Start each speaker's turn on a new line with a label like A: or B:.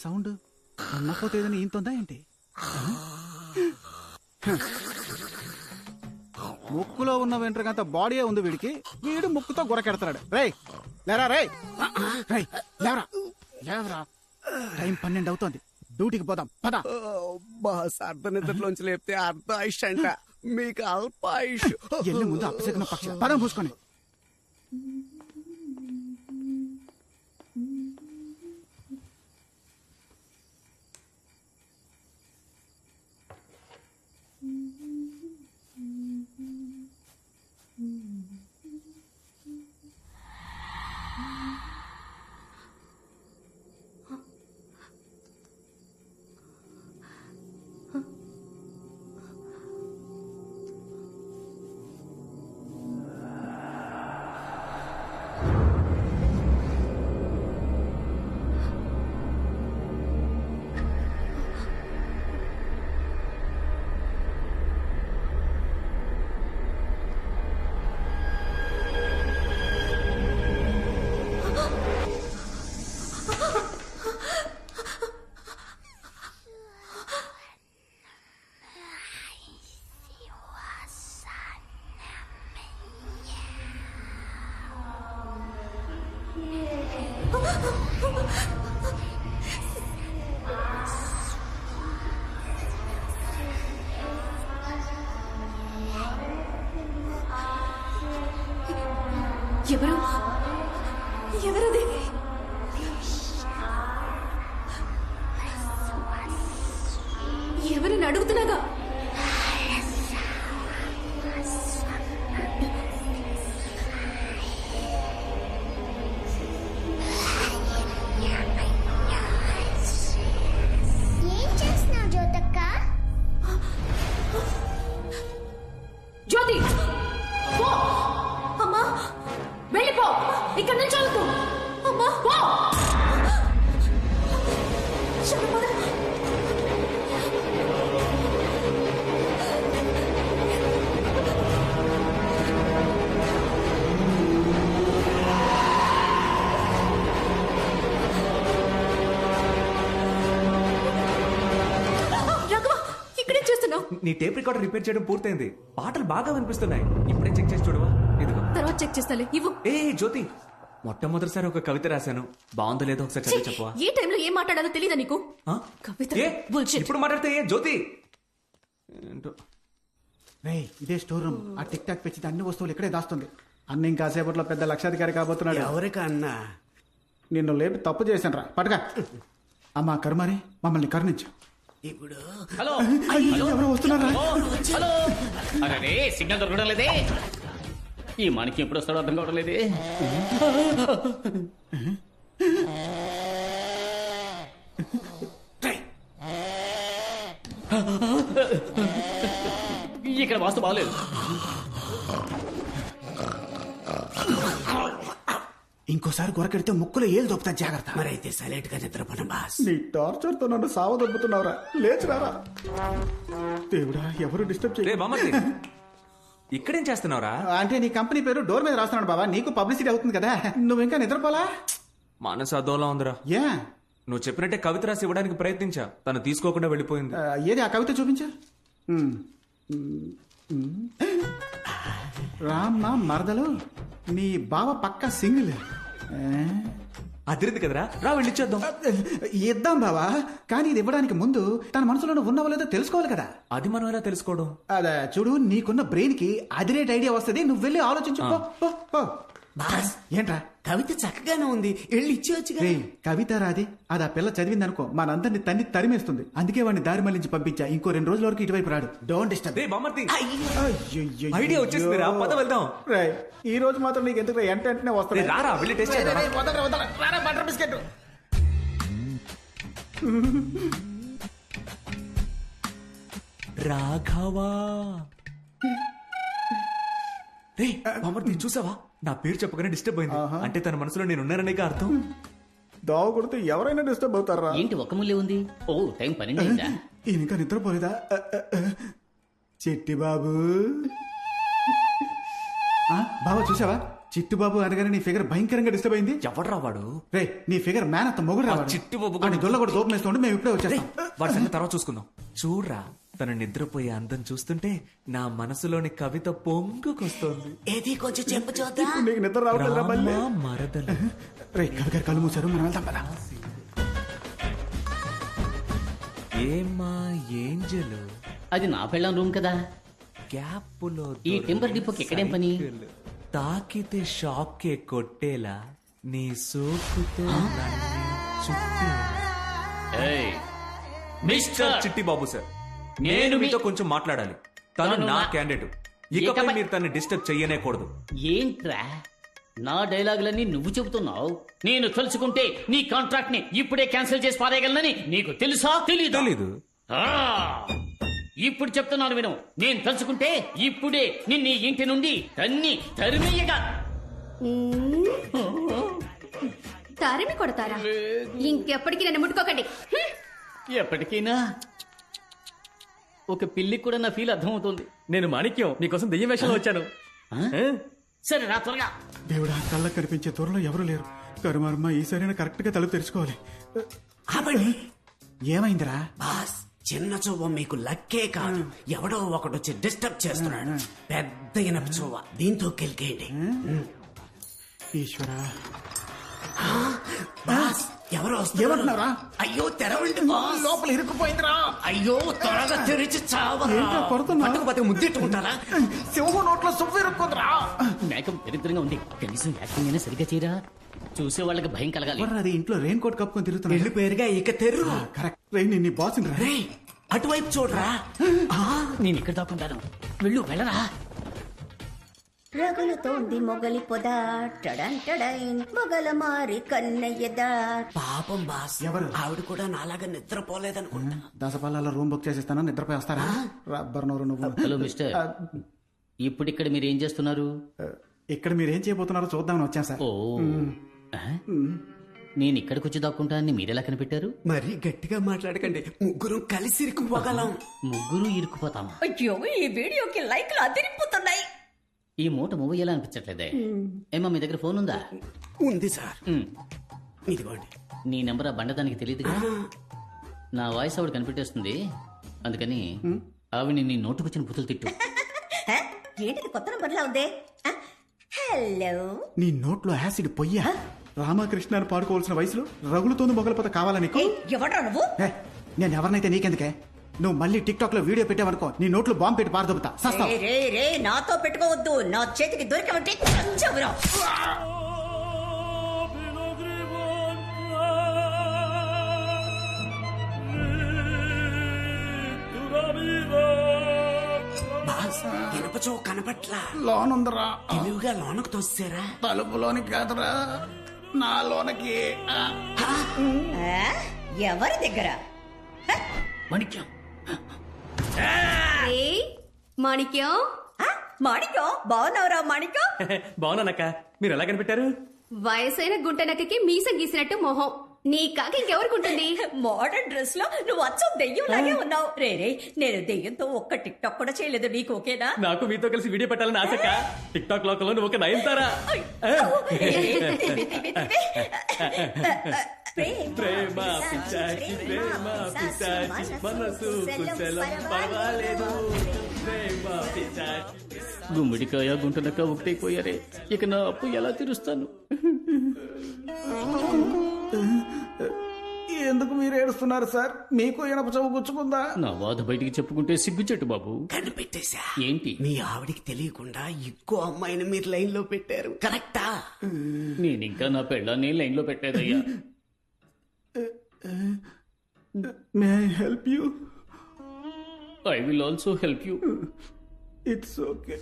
A: Sound ఉన్నపోతే ఏదైనా ఈంతుందా ఏంటి? ముక్కులో ఉన్న వెంట్రుకంత బాడీయే ఉంది వీడికి, వీడు ముక్కుతో గురకెడతాడు. రేయ్ లేరా, రేయ్ రేయ్ లేవరా, లేవరా, టైం 12 అవుతోంది, డ్యూటీకి పోదాం పద.
B: బాస్ అర్ధ నిద్రలోంచి లేపితే అర్ధ ఆయుష్ అంట, మీకు అల్ప ఆయుష్.
A: ఎల్లి ముందు అప్పసెక్కిన పక్ష పదం పూసుకొని.
C: ఎవరు ఎవరది? ఎవరిని అడుగుతున్నాగా?
D: ఏం చేస్తున్నావు జ్యోతక్క?
C: జ్యోతి పో అమ్మా, వెళ్ళిపో, ఇక్కడ నుంచి చదువుతూ అమ్మా పో. శరపద. రాఘవ, ఇక్కడే చేస్తున్నావు?
E: నీ టేప్ రికార్డర్ రిపేర్ చేయడం పూర్తయింది, పాటలు బాగా వినిపిస్తున్నాయి. ఇప్పుడే చెక్ చేసి చూడవా? ఇదిగో.
C: తర్వాత చెక్ చేస్తాలే, ఇవ్వు.
E: ఏ జ్యోతి, మొట్టమొదటిసారి ఒక కవిత రాశాను, బాగుందో లేదో ఒకసారి చదివి చెప్పవా?
C: ఏ టైంలో ఏం మాట్లాడాలో తెలీదా నీకు?
E: ఆ?
C: కవిత
E: ఏ?
C: bullshit.
E: ఇప్పుడు మాట్లాడితే ఏ జ్యోతి? ఏంటో.
A: రేయ్ ఇదే స్టోర్ రూమ్, ఆ టిక్ టాక్ పెంచితే అన్ని వస్తువులు ఇక్కడే దాస్తుంది. అన్న ఇంకాసేపట్లో పెద్ద లక్షాధికారి కాబోతున్నాడు.
B: ఎవరికన్నా
A: నిన్ను లేపి తప్పు చేశాను రా, పట్టుగా. అమ్మా కరుమారి, మమ్మల్ని కరుణించు.
B: ఇప్పుడు
F: హలో
A: ఎవరో వస్తున్నారా?
F: హలో, అరే సిగ్నల్ దొరకడం లేదే, ఈ మనకి ఎప్పుడు వస్తాడో అర్థం కావడం లేదే. ఇక్కడ వాస్తు బాగలేదు.
A: ఇంకోసారి గొరకెడితే ముక్కులో ఏలు దొప్పుతా, జాగ్రత్త.
B: మరైతే సైలెంట్ గా నిద్రపోను బాస్.
A: నీ టార్చర్ తో నన్ను సావ దొబ్బుతున్నావురా, లేచురారా. దేవుడా, ఎవరు డిస్టర్బ్
E: రే
A: చేయ.
E: బామ్మర్ది, ఇక్కడేం చేస్తున్నావురా?
A: అంటే నీ కంపెనీ పేరు డోర్ మీద రాస్తున్నాడు బాబా, నీకు పబ్లిసిటీ అవుతుంది కదా. నువ్వు ఇంకా నిద్రపోలా?
E: మనసు అదోలా ఉందిరా.
A: ఏ
E: నువ్వు చెప్పినట్టే కవిత రాసి ఇవ్వడానికి ప్రయత్నించా, తను తీసుకోకుండా వెళ్ళిపోయింది.
A: ఏది ఆ కవిత చూపించు. రామ్మ మరదలు, నీ బావ పక్క సింగిల్.
E: అదిరింది కదరా, రా వెళ్ళిచ్చేద్దాం.
A: ఇద్దాం బావా, కానీ ఇది ఇవ్వడానికి ముందు తన మనసులో ఉన్నవో లేదో తెలుసుకోవాలి కదా.
E: అది మనం ఎలా తెలుసుకోవడం?
A: అదే చూడు, నీకున్న బ్రెయిన్ కి అదిరేట్ ఐడియా వస్తుంది, నువ్వు వెళ్ళి ఆలోచించు. పో, పో, పో.
B: బాస్
A: ఏంట్రా?
B: కవిత చక్కగానే ఉంది, వెళ్ళి ఇచ్చేవచ్చుగా.
A: రే కవిత రాది, అది ఆ పిల్ల చదివింది అనుకో, మనందరిని తన్ని తరిమేస్తుంది. అందుకే వాడిని దారి మళ్ళించి పంపించా. ఇంకో 2 రోజుల వరకు ఇటువైపు రాడు. Don't disturb.
E: రే బామ్మర్ది,
A: అయ్యయ్యయ్యో.
E: ఐడియా వచ్చేసింది రా, పద వెళ్దాం.
A: రే ఈ రోజు మాత్రం నీకు ఎందుకు వెంటనే
E: రే
A: వస్తుంది.
E: రారా, వెళ్ళి టెస్ట్ చేద్దాం.
A: Butter biscuit.
E: రాఘవా, రే బామ్మర్ది చూసావా, నా పేరు చెప్పగానే డిస్టర్బ్ అయింది. అంటే తన మనసులో నేను ఉన్నాననే అర్థం.
A: దావ కొడితే ఎవరైనా డిస్టర్బ్ అవుతారా?
F: ఏంటి ఒక్క ముల్లే ఉంది? ఓ టైం 12 అయిందా?
A: ఈయన ఇంకా నిద్రపోలేదా? చెట్టి బాబు, బాబా చూసావా, చిట్టుబాబు అనగానే నీ ఫిగర్ భయంకరంగా డిస్టర్బ్ అయింది.
E: ఎవడ్రా వాడు?
A: రే నీ ఫిగర్ మ్యాన్ అంత మొగుడు
E: ఆ
A: రావాలి.
E: చిట్టుబాబు
A: వాడి దొల్ల కూడా దూపం వేస్తుంటే మేము ఇప్పుడే వచ్చేస్తాం.
E: వాడి సంగతి తర్వాత చూసుకుందాం. చూడ్రా, తను నిద్రపోయే అందం చూస్తుంటే నా మనసులోని కవిత పొంగుకొస్తోంది.
B: ఏది కొంచెం చెప్పు చూద్దాం.
A: నీకు నిద్ర రావట్లేదురా మళ్ళీ?
E: రామా మరదలు.
A: రే కవి గారు కళ్ళు మూసారు, మనం వెళ్తాం కదా.
E: ఏమ్మా ఏంజలు,
F: అది నా పెళ్ళం రూమ్ కదా.
E: గ్యాప్పులో
F: ఈ టెంపర్ డిపోకి ఎక్కడేం పని?
E: తాకితే షాకే కొట్టేలా నీ సోకుతో నన్ను చుట్టేలా.
F: ఏయ్, మిస్టర్
E: చిట్టి బాబు సార్,
F: నేను
E: నేను
F: మీ-
E: మీతో కొంచెం మాట్లాడాలి. తను
F: తను
E: నా
F: నా-
E: క్యాండిడేట్. ఇకపై
F: ఇకపై-
E: మీరు తన్ని డిస్టర్బ్ చెయ్యనేకూడదు.
F: ఏంట్రా నా డైలాగులన్నీ నువ్వు చెబుతున్నావు? నేను తలుచుకుంటే నీ కాంట్రాక్ట్ ని ఇప్పుడే క్యాన్సిల్ చేసి పారేయగలనని నీకు తెలుసా?
E: తెలీదు.
F: ఆ, ఇప్పుడు చెప్తున్నాను విను. నేను తలుచుకుంటే ఇప్పుడే నిన్ను ఈ ఇంటి నుండి తరిమేయగా.
C: తరిమి కొడతారా? ఇంకెప్పటికీ నన్ను ముట్టుకోకండి.
F: ఎప్పటికైనా ఒక పిల్లికి కూడా నా ఫీల్ అర్థమవుతుంది.
G: నేను మాణిక్యం నీకోసం దెయ్యం వేషంలో వచ్చాను.
F: సరే రా త్వరగా.
A: దేవుడా, కళ్ళకు కనిపించే దూరంలో ఎవరు లేరు. కరుమారమ్మ ఈసారైనా కరెక్ట్ గా తలుపు తెరుచుకోవాలి.
B: ఆపండి.
A: ఏమైందిరా?
B: బాస్, చిన్న చువ్వ మీకు లక్కే కాదు, ఎవడో ఒకడొచ్చి డిస్టర్బ్ చేస్తున్నాడు. పెద్ద ఇనప చువ్వ, దీంతో కెలికేయండి.
A: ఈశ్వరా,
B: బాస్, ఎవరో వస్తున్నారు.
A: ఏమంటున్నారా?
B: అయ్యో తెరవండి బాస్.
A: లోపల ఇరుక్కుపోయిందిరా.
B: అయ్యో త్వరగా తెరిచి చావరా.
A: ఏంట్రా కొడుతున్నావ్?
B: పట్టుకుపోతే ముద్దెట్టుకుంటారా?
A: సింహం నోట్లో సువ్వు ఇరుక్కుందిరా.
F: మేకప్ దరిద్రంగా ఉంది. కనీసం యాక్టింగ్ అయినా సరిగ్గా చేయరా. చూసే వాళ్ళకి భయం కలగాలి.
A: ఎవర్రా అది ఇంట్లో రెయిన్ కోట్ కప్పుకొని తిరుగుతున్నా?
B: పెళ్లి పేరుగా ఇక తెర్రు.
A: కరెక్ట్. రెయిన్ నీ బాస్ రా.
B: రేయ్, అటువైపు చూడరా.
F: నేను ఇక్కడ దాక్కుంటాను. వెళ్ళరా.
H: రగులుతోంది మొగలి పొద టడంటడైన్ మొగల మారి కన్నయ్యదా.
B: పాపం బాస్,
A: ఎవరు?
B: ఆవిడ కూడా నాలాగా నిద్రపోలేదనుకుంటా.
A: దసపల్లాలో రూమ్ బుక్ చేసేస్తాను, నిద్రపోయి వస్తారా? రబ్బర్ నోరు నువ్వు.
F: హలో మిస్టర్, ఇప్పుడు ఇక్కడ మీరు ఏం చేస్తున్నారు?
A: ఇక్కడ మీరు ఏం చేయబోతున్నారో చూద్దామని వచ్చాం సార్.
F: ఓ, ఆ? నేను ఇక్కడికి వచ్చి దాక్కుంటా అని మీరెలా కనిపెట్టారు?
B: మరీ గట్టిగా మాట్లాడకండి, ముగ్గురు కలిసి ఇరుక్కుపోగలం.
F: ముగ్గురు ఇరుక్కుపోతామా?
H: అయ్యో, ఈ వీడియోకి లైక్లు అదిరిపోతున్నాయి.
F: ఈ మూట మూవ్ ఎలా అనిపించట్లేదే. ఏమా మీ దగ్గర ఫోన్ ఉందా?
B: ఉంది సార్,
F: ఉమ్.
B: ఇదిగోండి.
F: నీ నెంబర్ ఆ బండదానికి తెలియదుగా. నా వాయిస్ ఆవిడ కనిపెట్టేస్తుంది. అందుకని ఆవిడ నీ నోటుకొచ్చిన బుతులు తిట్టు.
H: హ? ఏంటిది కొత్త నంబర్లా ఉంది? ఆ? హలో,
A: నీ నోట్లో యాసిడ్ పొయ్యా? రామకృష్ణ అని పాడుకోవాల్సిన వయసులో రగులుతోంది మొగలపోత కావాలా నీకు?
H: ఎవడ్రా నువ్వు?
A: ఏ, నేను ఎవరినైతే నీకెందుకే? నువ్వు మళ్ళీ టిక్ టాక్ లో వీడియో పెట్టావనుకో, నీ నోట్లో బాంబు పెట్టి పారదొబ్బుతా. సస్తావు.
H: రే రే, నాతో పెట్టుకోవద్దు. నా చేతికి దొరికమంటే చచ్చెవరా?
B: బాస్, ఇనప చో కనపట్లా.
A: లోనుందరా.
B: తెలివిగా లోనకు తోసారా.
A: తలుపులోనికి కాదురా, నా లోనకి.
H: ఆ? ఎవరి దగ్గర?
F: మాణిక్యం,
C: ఏయ్, మాణిక్యం,
H: ఆ? మాణిక్యం, బాగున్నావురా మాణిక్యం?
G: బాగున్నానక్క, మీరు ఎలా కనిపెట్టారు?
C: వయసైన గుంటనక్కకి మీసం గీసినట్టు మొహం. నీ కాక ఇంకెవరికుంటుంది?
H: మోడర్న్ డ్రెస్ లో నువ్వు అచ్చం దెయ్యం లాగే ఉన్నావు. రే రే, నేను దెయ్యంతో ఒక్క టిక్ టాక్ కూడా చేయలేదు. నీకు ఓకేనా?
G: నాకు మీతో కలిసి వీడియో పెట్టాలని ఆశక్క. టిక్ టాక్ లోకంలో నువ్వు ఒక నయనతారా. ప్రేమ పిశాచి, ప్రేమ పిశాచి, మనసు కుశలం పర్వాలేదు. ప్రేమ పిశాచి.
F: గుమ్మడికాయ గుంటనక్క ఒకటైపోయారే. ఇక నా అప్పు ఎలా తీరుస్తాను?
A: ఎందుకు మీరు ఏడుస్తున్నారు సార్? మీకు ఇనప చవ్వు గుచ్చుకుందా?
F: నా బాధ బయటికి చెప్పుకుంటే సిగ్గుచెట్టు బాబు.
B: కనిపెట్టేశా.
F: ఏంటి?
B: మీ ఆవిడికి తెలియకుండా ఇంకో అమ్మాయిని మీరు లైన్ లో పెట్టారు. కరెక్టా?
F: నేనింకా నా పెళ్ళాన్ని లైన్ లో పెట్టలేదయ్యా.
A: May I help you?
F: I will also help you.
A: It's okay.